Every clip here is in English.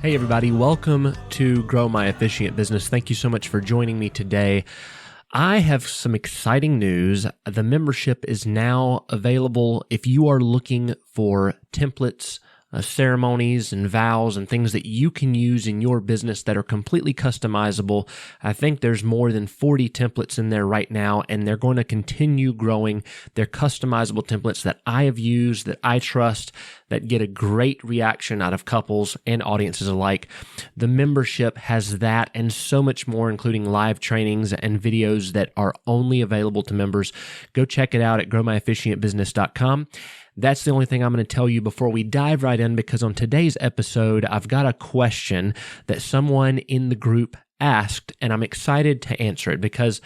Hey everybody, welcome to Grow My Officiant Business. Thank you so much for joining me today. I have some exciting news. The membership is now available if you are looking for templates, ceremonies and vows and things that you can use in your business that are completely customizable. I think there's more than 40 templates in there right now, and they're going to continue growing. They're customizable templates that I have used, that I trust, that get a great reaction out of couples and audiences alike. The membership has that and so much more, including live trainings and videos that are only available to members. Go check it out at growmyofficiantbusiness.com. That's the only thing I'm going to tell you before we dive right in, because on today's episode, I've got a question that someone in the group asked, and I'm excited to answer it because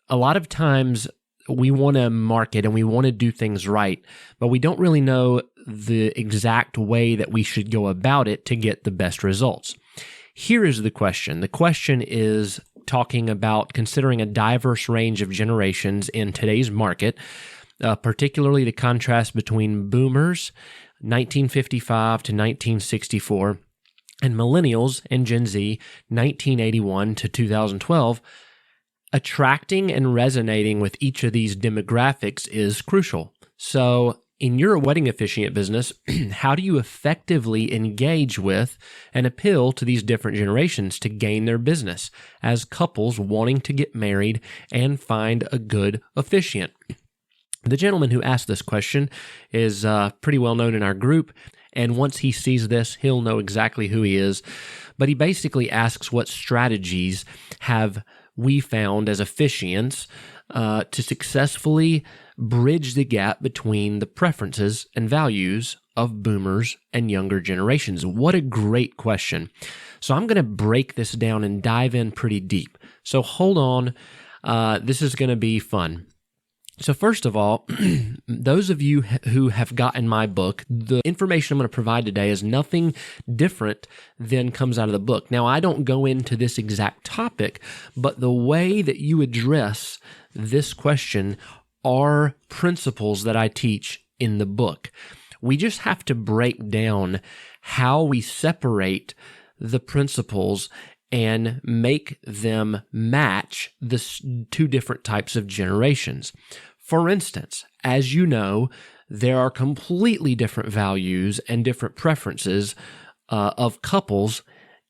a lot of times we want to market and we want to do things right, but we don't really know the exact way that we should go about it to get the best results. Here is the question. The question is talking about considering a diverse range of generations in today's market, particularly the contrast between boomers, 1955 to 1964, and millennials and Gen Z, 1981 to 2012. Attracting and resonating with each of these demographics is crucial. So in your wedding officiant business, how do you effectively engage with and appeal to these different generations to gain their business as couples wanting to get married and find a good officiant? The gentleman who asked this question is pretty well known in our group, and once he sees this, he'll know exactly who he is. But he basically asks what strategies have we found as officiants to successfully bridge the gap between the preferences and values of boomers and younger generations. What a great question. So I'm going to break this down and dive in pretty deep. So hold on. This is going to be fun. So first of all, those of you who have gotten my book, the information I'm going to provide today is nothing different than comes out of the book. Now, I don't go into this exact topic, but the way that you address this question are principles that I teach in the book. We just have to break down how we separate the principles and make them match the two different types of generations. For instance, as you know, there are completely different values and different preferences of couples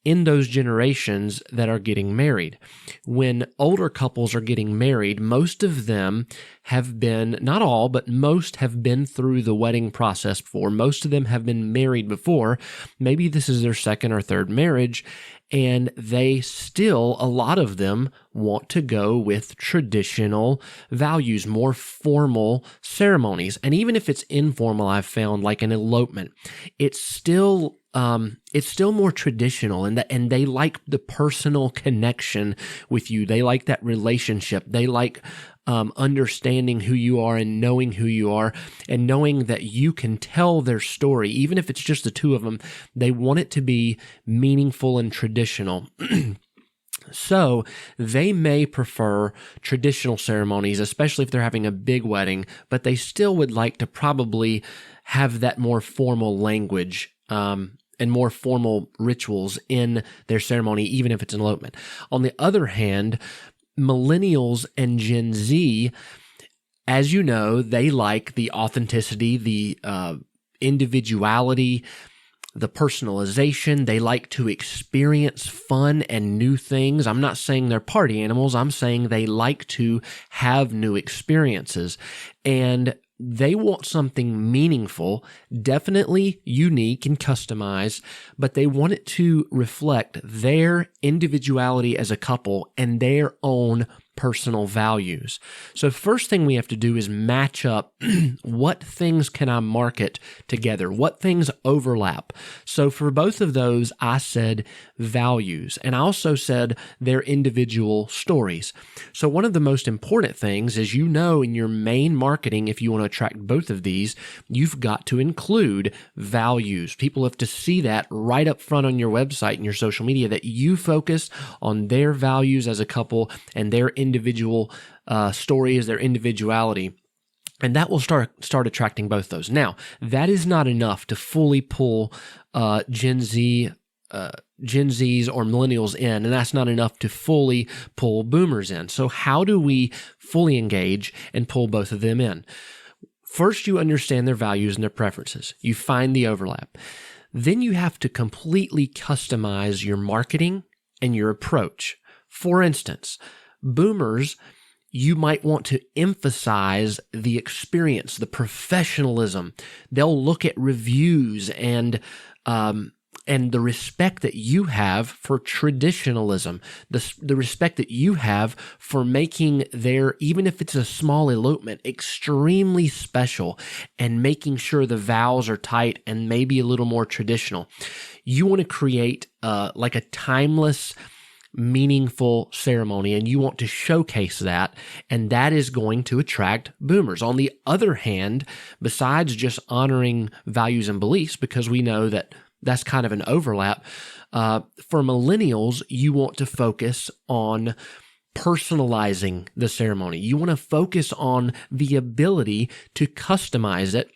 in those generations that are getting married. When older couples are getting married, most of them have been, not all, but most have been through the wedding process before. Most of them have been married before. Maybe this is their second or third marriage, and they still, a lot of them, want to go with traditional values, more formal ceremonies. And even if it's informal, I've found, like an elopement, it's still more traditional, and they like the personal connection with you. They like that relationship. They like understanding who you are and knowing who you are and knowing that you can tell their story. Even if it's just the two of them, they want it to be meaningful and traditional. So they may prefer traditional ceremonies, especially if they're having a big wedding, but they still would like to probably have that more formal language and more formal rituals in their ceremony, even if it's an elopement. On the other hand, millennials and Gen Z, as you know, they like the authenticity, the individuality, the personalization. They like to experience fun and new things. I'm not saying they're party animals. I'm saying they like to have new experiences. And they want something meaningful, definitely unique and customized, but they want it to reflect their individuality as a couple and their own personal values. So first thing we have to do is match up what things can I market together? What things overlap? So for both of those, I said values, and I also said their individual stories. So one of the most important things is, you know, in your main marketing, if you want to attract both of these, you've got to include values. People have to see that right up front on your website and your social media, that you focus on their values as a couple and their individual stories, their individuality. And that will start attracting both those. Now, that is not enough to fully pull Gen Z Gen Zs or millennials in, and that's not enough to fully pull boomers in. So how do we fully engage and pull both of them in? First, you understand their values and their preferences. You find the overlap. Then you have to completely customize your marketing and your approach. For instance, boomers, you might want to emphasize the experience, the professionalism. They'll look at reviews and the respect that you have for traditionalism, the respect that you have for making their, even if it's a small elopement, extremely special, and making sure the vows are tight and maybe a little more traditional. You want to create like a timeless, meaningful ceremony, and you want to showcase that, and that is going to attract boomers. On the other hand, besides just honoring values and beliefs, because we know that that's kind of an overlap, for millennials, you want to focus on personalizing the ceremony. You want to focus on the ability to customize it,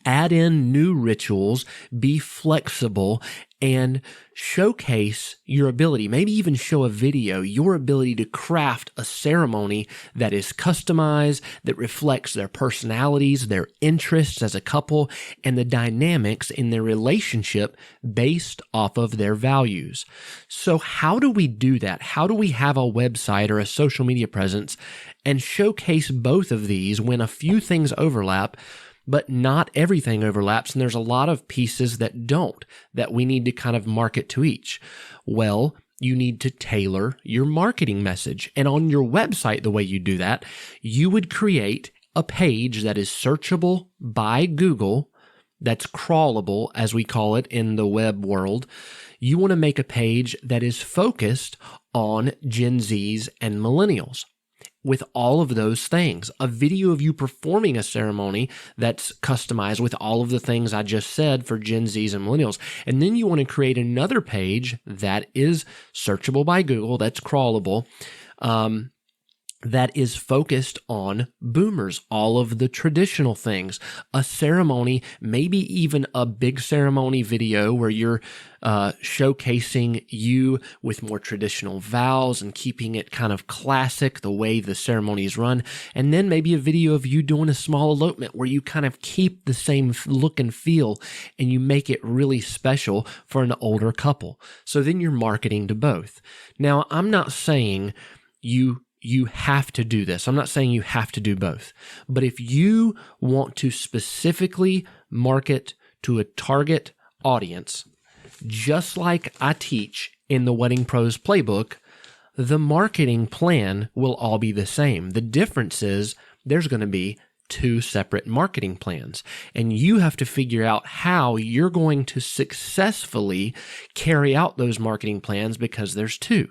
add in new rituals, be flexible, and showcase your ability, maybe even show a video, your ability to craft a ceremony that is customized, that reflects their personalities, their interests as a couple, and the dynamics in their relationship based off of their values. So how do we do that? How do we have a website or a social media presence and showcase both of these when a few things overlap, but not everything overlaps, and there's a lot of pieces that don't, that we need to kind of market to each? Well, you need to tailor your marketing message. And on your website, the way you do that, you would create a page that is searchable by Google, that's crawlable, as we call it in the web world. You want to make a page that is focused on Gen Zs and millennials. With all of those things, a video of you performing a ceremony that's customized with all of the things I just said for Gen Zs and millennials. And then you want to create another page that is searchable by Google, that's crawlable, that is focused on boomers, all of the traditional things, a ceremony, maybe even a big ceremony video where you're showcasing you with more traditional vows and keeping it kind of classic, the way the ceremony is run. And then maybe a video of you doing a small elopement where you kind of keep the same look and feel and you make it really special for an older couple. So then you're marketing to both. Now, I'm not saying you have to do this. I'm not saying you have to do both. But if you want to specifically market to a target audience, just like I teach in the Wedding Pros Playbook, the marketing plan will all be the same. The difference is there's going to be 2 separate marketing plans, and you have to figure out how you're going to successfully carry out those marketing plans, because there's 2.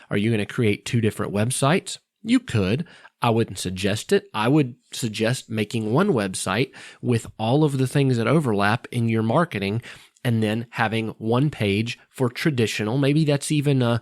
Are you going to create 2 different websites? You could. I wouldn't suggest it. I would suggest making one website with all of the things that overlap in your marketing, and then having one page for traditional. Maybe that's even a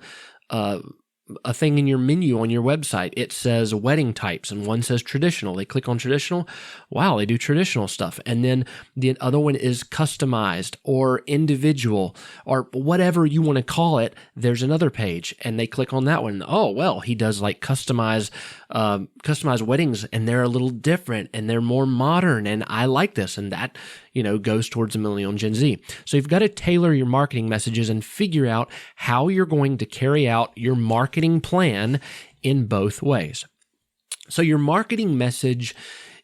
thing in your menu on your website. It says wedding types and one says traditional. They click on traditional. Wow, they do traditional stuff. And then the other one is customized or individual or whatever you want to call it. There's another page and they click on that one. Oh, well, he does like customized weddings, and they're a little different and they're more modern, and I like this. And that, goes towards a millennial and Gen Z. So you've got to tailor your marketing messages and figure out how you're going to carry out your marketing plan in both ways. So your marketing message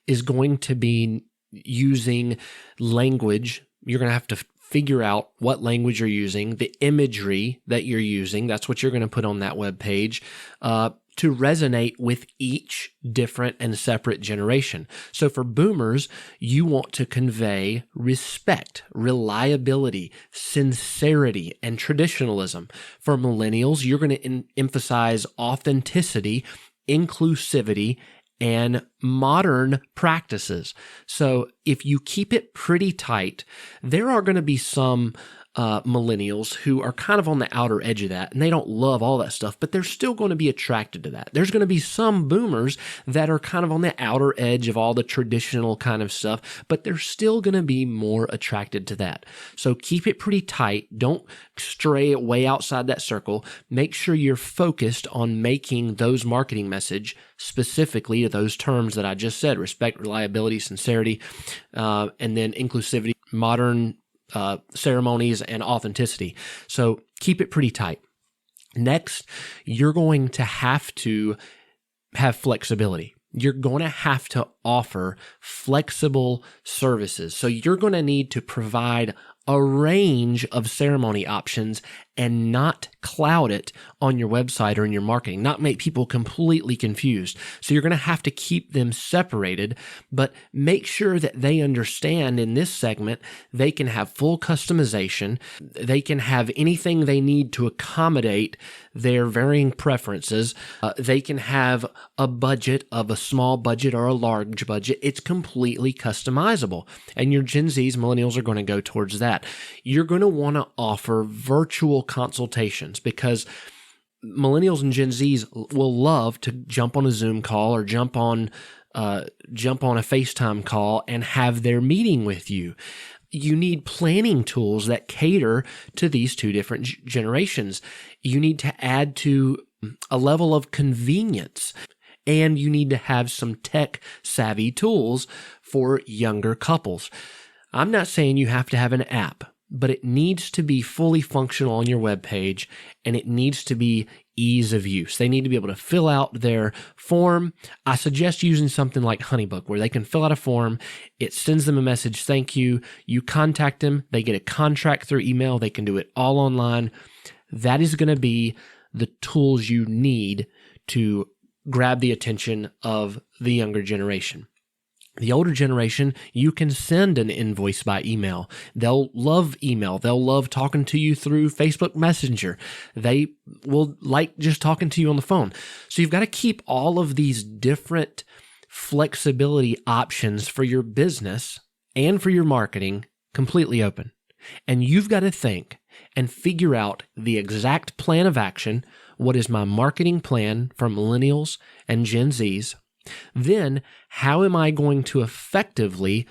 is going to be using language. You're going to have to figure out what language you're using, the imagery that you're using. That's what you're going to put on that web page to resonate with each different and separate generation. So for boomers, you want to convey respect, reliability, sincerity, and traditionalism. For millennials, you're going to emphasize authenticity, inclusivity, and modern practices. So if you keep it pretty tight, there are going to be some millennials who are kind of on the outer edge of that, and they don't love all that stuff, but they're still going to be attracted to that. There's going to be some boomers that are kind of on the outer edge of all the traditional kind of stuff, but they're still going to be more attracted to that. So keep it pretty tight. Don't stray way outside that circle. Make sure you're focused on making those marketing message specifically to those terms that I just said: respect, reliability, sincerity, and then inclusivity, modern ceremonies, and authenticity. So keep it pretty tight. Next, you're going to have flexibility. You're going to have to offer flexible services. So you're going to need to provide a range of ceremony options and not cloud it on your website or in your marketing, not make people completely confused. So you're going to have to keep them separated, but make sure that they understand in this segment, they can have full customization. They can have anything they need to accommodate their varying preferences. They can have a budget of a small budget or a large budget. It's completely customizable. And your Gen Zs, millennials are going to go towards that. You're going to want to offer virtual consultations because millennials and Gen Zs will love to jump on a Zoom call or jump on a FaceTime call and have their meeting with you. You need planning tools that cater to these two different generations. You need to add to a level of convenience, and you need to have some tech savvy tools for younger couples. I'm not saying you have to have an app, but it needs to be fully functional on your webpage, and it needs to be ease of use. They need to be able to fill out their form. I suggest using something like Honeybook, where they can fill out a form. It sends them a message, thank you. You contact them. They get a contract through email. They can do it all online. That is going to be the tools you need to grab the attention of the younger generation. The older generation, you can send an invoice by email. They'll love email. They'll love talking to you through Facebook Messenger. They will like just talking to you on the phone. So you've got to keep all of these different flexibility options for your business and for your marketing completely open. And you've got to think and figure out the exact plan of action. What is my marketing plan for millennials and Gen Zs? Then, how am I going to effectively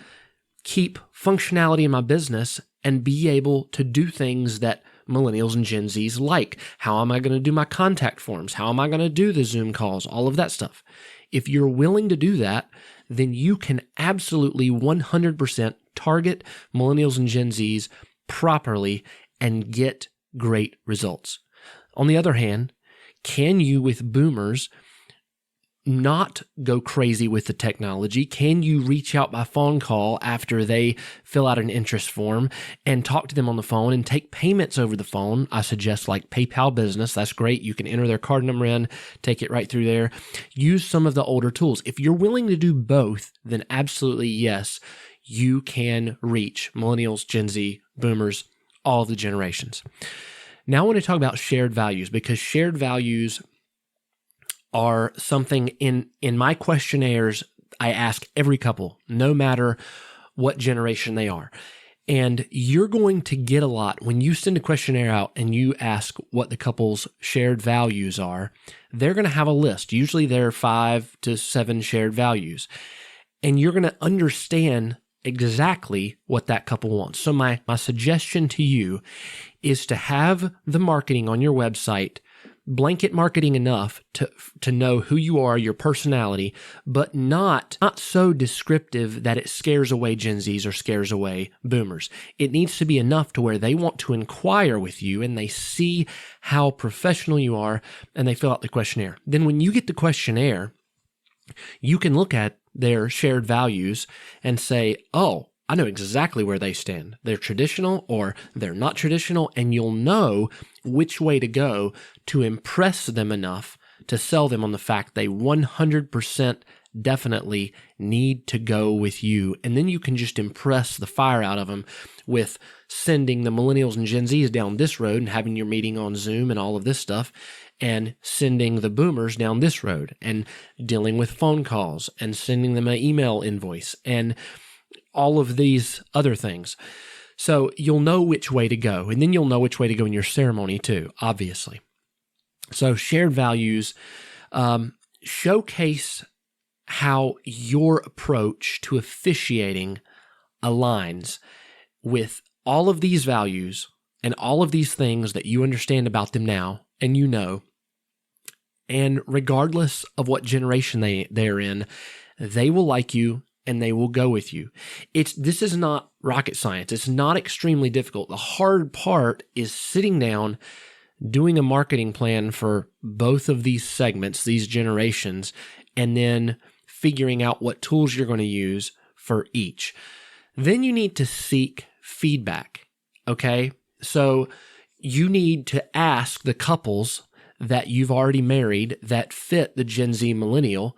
keep functionality in my business and be able to do things that millennials and Gen Zs like? How am I going to do my contact forms? How am I going to do the Zoom calls? All of that stuff. If you're willing to do that, then you can absolutely 100% target millennials and Gen Zs properly and get great results. On the other hand, can you, with boomers, not go crazy with the technology? Can you reach out by phone call after they fill out an interest form and talk to them on the phone and take payments over the phone? I suggest like PayPal Business. That's great. You can enter their card number in, take it right through there. Use some of the older tools. If you're willing to do both, then absolutely yes, you can reach millennials, Gen Z, boomers, all the generations. Now I want to talk about shared values, because shared values are something in my questionnaires I ask every couple, no matter what generation they are. And you're going to get a lot when you send a questionnaire out and you ask what the couple's shared values are. They're going to have a list. Usually there are 5 to 7 shared values. And you're going to understand exactly what that couple wants. So my suggestion to you is to have the marketing on your website blanket marketing enough to know who you are, your personality, but not so descriptive that it scares away Gen Zs or scares away boomers. It needs to be enough to where they want to inquire with you and they see how professional you are and they fill out the questionnaire. Then when you get the questionnaire, you can look at their shared values and say, oh, I know exactly where they stand. They're traditional or they're not traditional, and you'll know which way to go to impress them enough to sell them on the fact they 100% definitely need to go with you. And then you can just impress the fire out of them with sending the millennials and Gen Zs down this road and having your meeting on Zoom and all of this stuff, and sending the boomers down this road and dealing with phone calls and sending them an email invoice and all of these other things. So you'll know which way to go, and then you'll know which way to go in your ceremony too, obviously. So shared values, showcase how your approach to officiating aligns with all of these values and all of these things that you understand about them now and you know. And regardless of what generation they're in, they will like you and they will go with you. This is not rocket science. It's not extremely difficult. The hard part is sitting down, doing a marketing plan for both of these segments, these generations, and then figuring out what tools you're going to use for each. Then you need to seek feedback, okay? So you need to ask the couples that you've already married that fit the Gen Z millennial,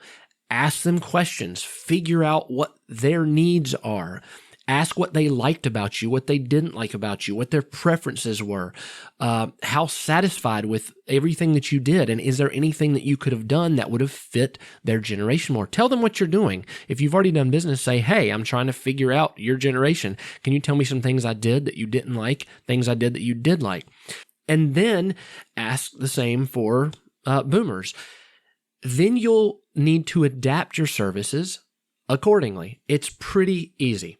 ask them questions, figure out what their needs are, ask what they liked about you, what they didn't like about you, what their preferences were, how satisfied with everything that you did, and is there anything that you could have done that would have fit their generation more? Tell them what you're doing. If you've already done business, say, hey, I'm trying to figure out your generation. Can you tell me some things I did that you didn't like, things I did that you did like? And then ask the same for boomers. Then you'll need to adapt your services accordingly. It's pretty easy.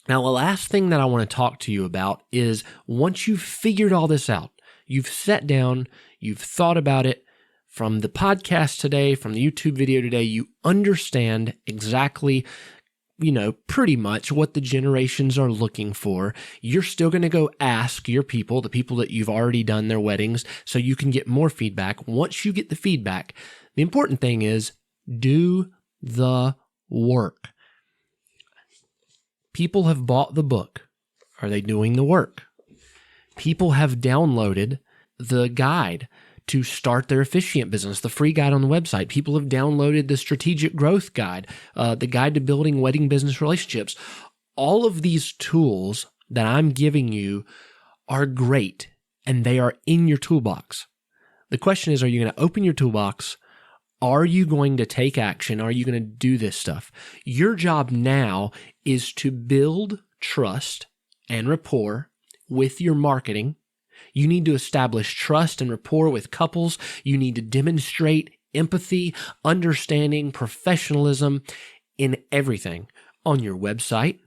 Now, the last thing that I want to talk to you about is once you've figured all this out, you've sat down, you've thought about it from the podcast today, from the YouTube video today, you understand exactly, pretty much what the generations are looking for. You're still going to go ask your people, the people that you've already done their weddings, so you can get more feedback. Once you get the feedback, the important thing is do the work. People have bought the book. Are they doing the work? People have downloaded the guide to start their officiant business, the free guide on the website. People have downloaded the strategic growth guide, the guide to building wedding business relationships. All of these tools that I'm giving you are great, and they are in your toolbox. The question is, are you going to open your toolbox? Are you going to take action? Are you going to do this stuff? Your job now is to build trust and rapport with your marketing. You need to establish trust and rapport with couples. You need to demonstrate empathy, understanding, professionalism in everything on your website,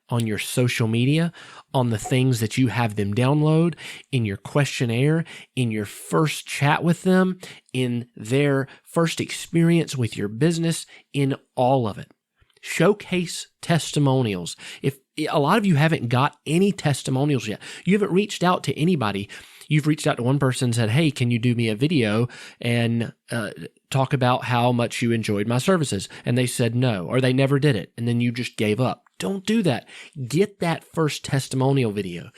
on your social media, on the things that you have them download, in your questionnaire, in your first chat with them, in their first experience with your business, in all of it. Showcase testimonials. If a lot of you haven't got any testimonials yet, you haven't reached out to anybody. You've reached out to one person and said, hey, can you do me a video and talk about how much you enjoyed my services? And they said no, or they never did it. And then you just gave up. Don't do that. Get that first testimonial video.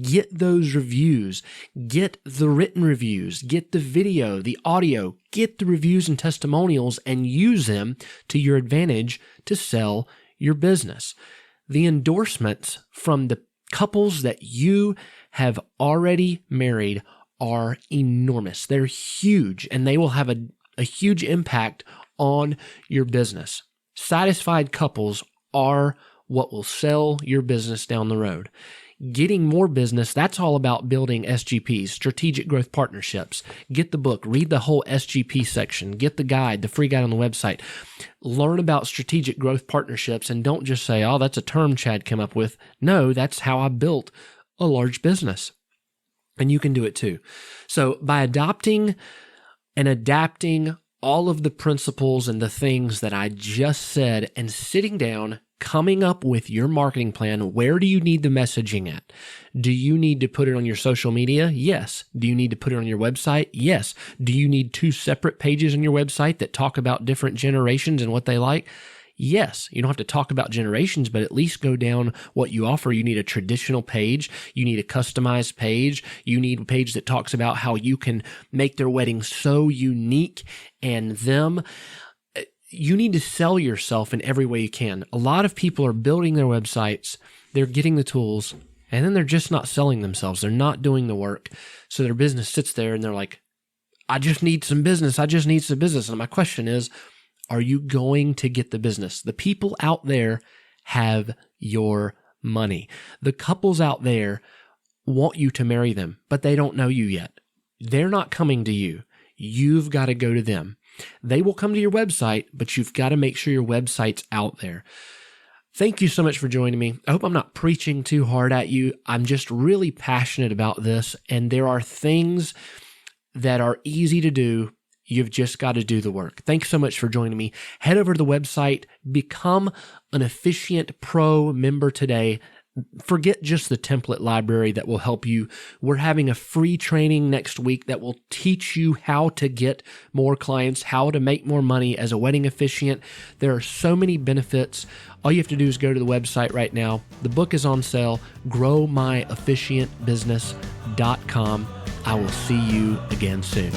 Get those reviews. Get the written reviews. Get the video, the audio. Get the reviews and testimonials and use them to your advantage to sell your business. The endorsements from the couples that you have already married are enormous. They're huge, and they will have a huge impact on your business. Satisfied couples are what will sell your business down the road. Getting more business, that's all about building SGPs, strategic growth partnerships. Get the book, read the whole SGP section, get the guide, the free guide on the website. Learn about strategic growth partnerships, and don't just say, oh, that's a term Chad came up with. No, that's how I built a large business. And you can do it too. So by adopting and adapting all of the principles and the things that I just said and sitting down, coming up with your marketing plan, where do you need the messaging at? Do you need to put it on your social media? Yes. Do you need to put it on your website? Yes. Do you need 2 separate pages on your website that talk about different generations and what they like? Yes. You don't have to talk about generations, but at least go down what you offer. You need a traditional page. You need a customized page. You need a page that talks about how you can make their wedding so unique and them. You need to sell yourself in every way you can. A lot of people are building their websites, they're getting the tools, and then they're just not selling themselves. They're not doing the work. So their business sits there and they're like, I just need some business. I just need some business. And my question is, are you going to get the business? The people out there have your money. The couples out there want you to marry them, but they don't know you yet. They're not coming to you. You've got to go to them. They will come to your website, but you've got to make sure your website's out there. Thank you so much for joining me. I hope I'm not preaching too hard at you. I'm just really passionate about this, and there are things that are easy to do. You've just got to do the work. Thanks so much for joining me. Head over to the website, become an Officiant Pro member today. Forget just the template library that will help you. We're having a free training next week that will teach you how to get more clients, how to make more money as a wedding officiant. There are so many benefits. All you have to do is go to the website right now. The book is on sale, growmyofficiantbusiness.com. I will see you again soon.